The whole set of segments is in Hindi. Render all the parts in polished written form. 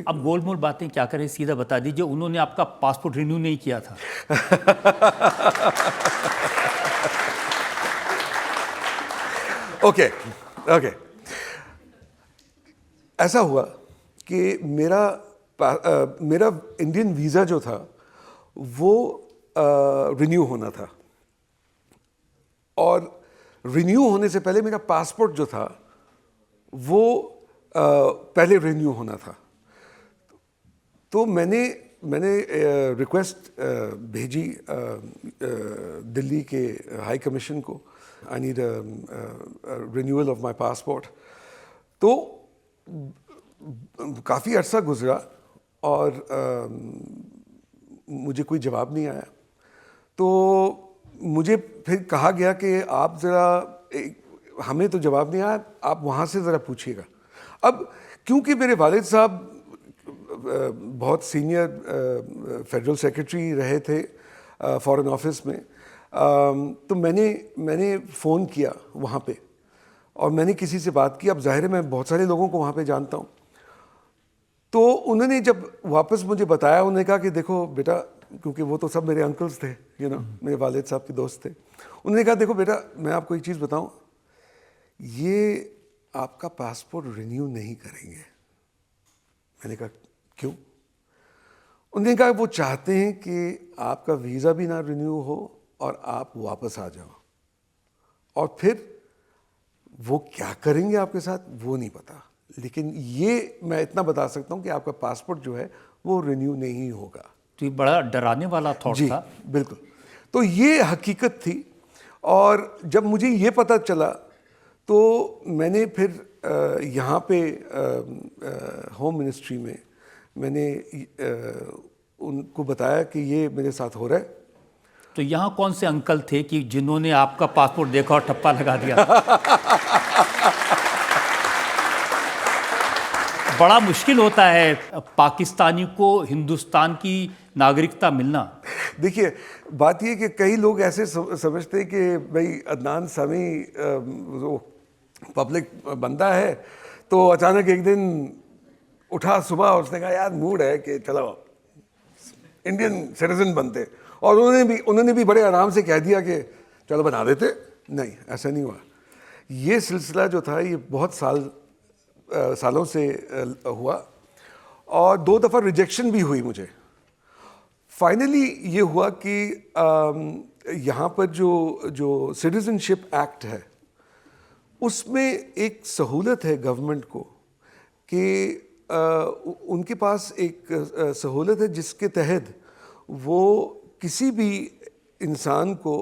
अब गोलमोल बातें क्या करें, सीधा बता दीजिए, उन्होंने आपका पासपोर्ट रिन्यू नहीं किया था। ओके ओके, ऐसा हुआ कि मेरा इंडियन वीज़ा जो था वो रिन्यू होना था, और रिन्यू होने से पहले मेरा पासपोर्ट जो था वो पहले रिन्यू होना था। तो मैंने रिक्वेस्ट भेजी दिल्ली के हाई कमीशन को, I need renewal of my passport. तो काफ़ी अर्सा गुजरा और मुझे कोई जवाब नहीं आया। तो मुझे फिर कहा गया कि आप ज़रा, हमें तो जवाब नहीं आया, आप वहाँ से ज़रा पूछिएगा। अब क्योंकि मेरे वालिद साहब बहुत सीनियर फेडरल सेक्रेटरी रहे थे फॉरेन ऑफिस में, तो मैंने फ़ोन किया वहाँ पे और मैंने किसी से बात की। अब जाहिर है मैं बहुत सारे लोगों को वहाँ पे जानता हूँ। तो उन्होंने जब वापस मुझे बताया, उन्होंने कहा कि देखो बेटा, क्योंकि वो तो सब मेरे अंकल्स थे, मेरे वालिद साहब के दोस्त थे। उन्होंने कहा देखो बेटा, मैं आपको एक चीज़ बताऊँ, ये आपका पासपोर्ट रिन्यू नहीं करेंगे। मैंने कहा क्यों? उन्होंने कहा वो चाहते हैं कि आपका वीज़ा भी ना रिन्यू हो और आप वापस आ जाओ, और फिर वो क्या करेंगे आपके साथ वो नहीं पता, लेकिन ये मैं इतना बता सकता हूँ कि आपका पासपोर्ट जो है वो रिन्यू नहीं होगा। तो ये बड़ा डराने वाला थॉट जी था। बिल्कुल। तो ये हकीकत थी, और जब मुझे ये पता चला तो मैंने फिर यहाँ पे होम मिनिस्ट्री में मैंने उनको बताया कि ये मेरे साथ हो रहा है। तो यहाँ कौन से अंकल थे कि जिन्होंने आपका पासपोर्ट देखा और ठप्पा लगा दिया? बड़ा मुश्किल होता है पाकिस्तानी को हिंदुस्तान की नागरिकता मिलना। देखिए, बात ये कि कई लोग ऐसे समझते हैं कि भाई अदनान सामी वो पब्लिक बंदा है, तो अचानक एक दिन उठा सुबह और उसने कहा यार मूड है कि चलो इंडियन सिटीजन बनते, और उन्होंने भी बड़े आराम से कह दिया कि चलो बना देते। नहीं, ऐसा नहीं हुआ। ये सिलसिला जो था ये बहुत सालों से हुआ, और 2 दफ़ा रिजेक्शन भी हुई मुझे। फाइनली ये हुआ कि यहाँ पर जो सिटीजनशिप एक्ट है उसमें एक सहूलत है गवर्नमेंट को कि उनके पास एक सहूलत है जिसके तहत वो किसी भी इंसान को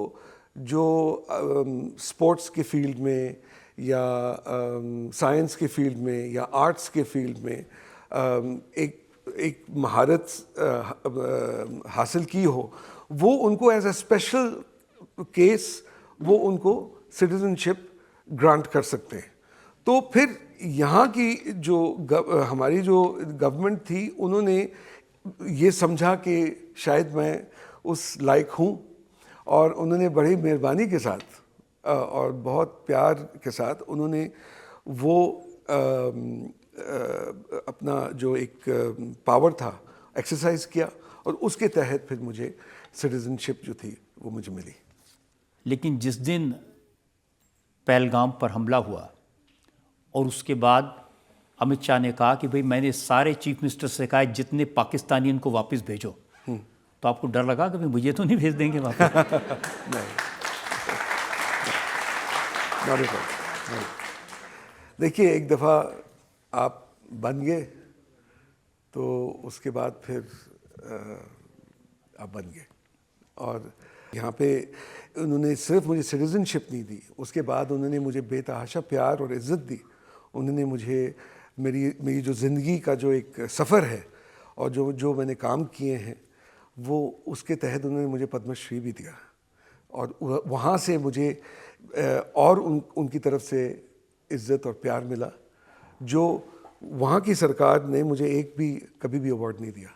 जो स्पोर्ट्स के फील्ड में या साइंस के फील्ड में या आर्ट्स के फील्ड में एक महारत हासिल की हो, वो उनको एज अ स्पेशल केस वो उनको सिटीजनशिप ग्रांट कर सकते हैं। तो फिर यहाँ की हमारी जो गवर्नमेंट थी, उन्होंने ये समझा कि शायद मैं उस लायक हूँ, और उन्होंने बड़ी मेहरबानी के साथ और बहुत प्यार के साथ उन्होंने वो अपना जो एक पावर था एक्सरसाइज किया, और उसके तहत फिर मुझे सिटीजनशिप जो थी वो मुझे मिली। लेकिन जिस दिन पहलगाम पर हमला हुआ और उसके बाद अमित शाह ने कहा कि भाई मैंने सारे चीफ मिनिस्टर से कहा जितने पाकिस्तानी इनको वापस भेजो, तो आपको डर लगा कि मुझे तो नहीं भेज देंगे वापस? नहीं। देखिए, एक दफ़ा आप बन गए तो उसके बाद फिर आप बन गए, और यहाँ पे उन्होंने सिर्फ मुझे सिटीजनशिप नहीं दी, उसके बाद उन्होंने मुझे बेतहाशा प्यार और इज़्ज़त दी। उन्होंने मुझे मेरी जो ज़िंदगी का जो एक सफ़र है और जो मैंने काम किए हैं वो उसके तहत उन्होंने मुझे पद्मश्री भी दिया, और वहाँ से मुझे और उनकी तरफ से इज़्ज़त और प्यार मिला, जो वहाँ की सरकार ने मुझे कभी भी अवार्ड नहीं दिया।